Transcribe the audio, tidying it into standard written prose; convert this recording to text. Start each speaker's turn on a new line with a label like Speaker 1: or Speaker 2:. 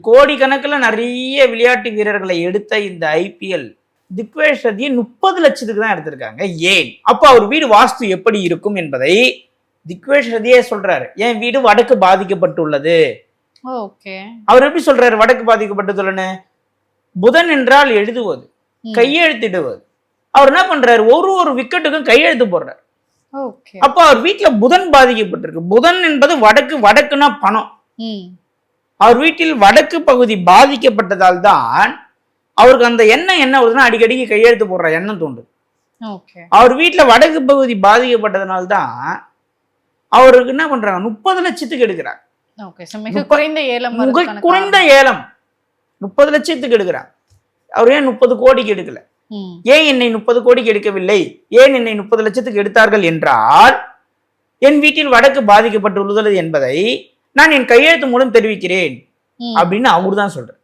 Speaker 1: கோடிக்கணக்கில் நிறைய விளையாட்டு வீரர்களை எடுத்த இந்த ஐபிஎல் திக்வேஷ் சதியை 30 லட்சத்துக்கு தான் எடுத்திருக்காங்க. ஏன்? அப்போ அவர் வீடு வாஸ்து எப்படி இருக்கும் என்பதை திக்வேஷ் சதியே சொல்றாரு. என் வீடு வடக்கு பாதிக்கப்பட்டுள்ளது. அவர் எப்படி சொல்றாரு வடக்கு பாதிக்கப்பட்டதுள்ளன்னு? புதன் என்றால் எழுதுவது, கையெழுத்திடுவது. அவர் என்ன பண்றாரு, ஒரு விக்கெட்டுக்கும் கையெழுத்து போடுறாரு. அப்ப அவர் வீட்டுல புதன் பாதிக்கப்பட்டிருக்கு. புதன் என்பது வடக்குன்னா பணம். அவர் வீட்டில் வடக்கு பகுதி பாதிக்கப்பட்டதால் தான் அவருக்கு அந்த எண்ணம் என்ன வருதுன்னா அடிக்கடிக்கு கையெழுத்து போடுற எண்ணம் தோன்று. அவர் வீட்டுல வடக்கு பகுதி பாதிக்கப்பட்டதுனால்தான் அவருக்கு என்ன பண்றாங்க, 30 லட்சத்துக்கு எடுக்கிறாங்க. மிக குறைந்த ஏலம் 30 லட்சத்துக்கு எடுக்கிறாங்க. அவர் ஏன் 30 கோடிக்கு எடுக்கல? ஏன் என்னை 30 கோடிக்கு எடுக்கவில்லை, ஏன் என்னை 30 லட்சத்துக்கு எடுத்தார்கள் என்றால், என் வீட்டில் வடக்கு பாதிக்கப்பட்டுள்ளது என்பதை நான் என் கையெழுத்து மூலம் தெரிவிக்கிறேன் அப்படின்னு அவரு தான் சொல்றாரு.